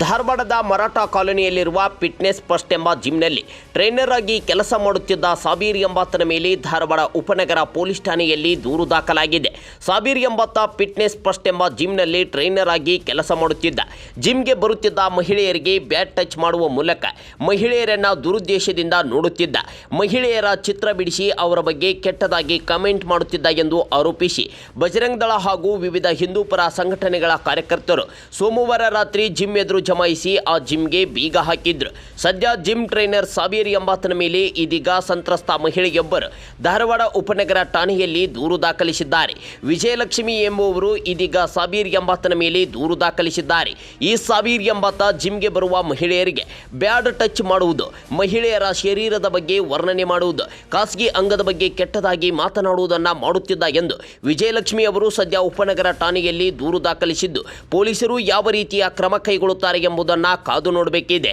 ಧಾರವಾಡದ Maratha ಕಾಲೋನಿಯಲ್ಲಿರುವ fitness first ಎಂಬ ಜಿಮ್ನಲ್ಲಿ trainer ಆಗಿ ಕೆಲಸ ಮಾಡುತ್ತಿದ್ದ ಸಾಬೀರ್ ಎಂಬಾತನ ಮೇಲೆ ಧಾರವಾಡ ಉಪನಗರ ಪೊಲೀಸ್ ಠಾಣೆಯಲ್ಲಿ ದೂರು ದಾಖಲಾಗಿದೆ. ಸಾಬೀರ್ ಎಂಬಾತ ಫಿಟ್ನೆಸ್ ಫಸ್ಟ್ ಎಂಬ ಜಿಮ್ನಲ್ಲಿ ಟ್ರೈನರ್ ಆಗಿ ಕೆಲಸ ಮಾಡುತ್ತಿದ್ದ. ಜಿಮ್ಗೆ ಬರುತ್ತಿದ್ದ ಮಹಿಳೆಯರಿಗೆ ಬ್ಯಾಡ್ ಟಚ್ ಮಾಡುವ ಮೂಲಕ ಮಹಿಳೆಯರನ್ನ ದುರುದ್ದೇಶದಿಂದ ನೋಡುತ್ತಿದ್ದ. ಮಹಿಳೆಯರ ಚಿತ್ರ ಬಿಡಿಸಿ ಅವರ ಬಗ್ಗೆ ಕೆಟ್ಟದಾಗಿ ಕಮೆಂಟ್ ಮಾಡುತ್ತಿದ್ದ ಎಂದು ಆರೋಪಿಸಿ ಬಜರಂಗ ದಳ ಹಾಗೂ ವಿವಿಧ ಹಿಂದೂ ಪರ ಸಂಘಟನೆಗಳ ಕಾರ್ಯಕರ್ತರು ಸೋಮವಾರ ರಾತ್ರಿ ಜಿಮ್ ಎದುರು ಜಮಾಯಿಸಿ ಆ ಜಿಮ್ಗೆ ಬೀಗ ಹಾಕಿದ್ರು. ಸದ್ಯ ಜಿಮ್ ಟ್ರೈನರ್ ಸಾಬೀರ್ ಎಂಬಾತನ ಮೇಲೆ ಇದೀಗ ಸಂತ್ರಸ್ತ ಮಹಿಳೆಯೊಬ್ಬರು ಧಾರವಾಡ ಉಪನಗರ ಠಾಣೆಯಲ್ಲಿ ದೂರು ದಾಖಲಿಸಿದ್ದಾರೆ. ವಿಜಯಲಕ್ಷ್ಮಿ ಎಂಬುವರು ಇದೀಗ ಸಾಬೀರ್ ಎಂಬಾತನ ಮೇಲೆ ದೂರು ದಾಖಲಿಸಿದ್ದಾರೆ. ಈ ಸಾಬೀರ್ ಎಂಬಾತ ಜಿಮ್ಗೆ ಬರುವ ಮಹಿಳೆಯರಿಗೆ ಬ್ಯಾಡ್ ಟಚ್ ಮಾಡುವುದು, ಮಹಿಳೆಯರ ಶರೀರದ ಬಗ್ಗೆ ವರ್ಣನೆ ಮಾಡುವುದು, ಖಾಸಗಿ ಅಂಗದ ಬಗ್ಗೆ ಕೆಟ್ಟದಾಗಿ ಮಾತನಾಡುವುದನ್ನು ಮಾಡುತ್ತಿದ್ದ ಎಂದು ವಿಜಯಲಕ್ಷ್ಮಿ ಅವರು ಸದ್ಯ ಉಪನಗರ ಠಾಣೆಯಲ್ಲಿ ದೂರು ದಾಖಲಿಸಿದ್ದು, ಪೊಲೀಸರು ಯಾವ ರೀತಿಯ ಕ್ರಮ ಕೈಗೊಳ್ಳುತ್ತಾರೆ ಎಂಬುದನ್ನು ಕಾದು ನೋಡಬೇಕಿದೆ.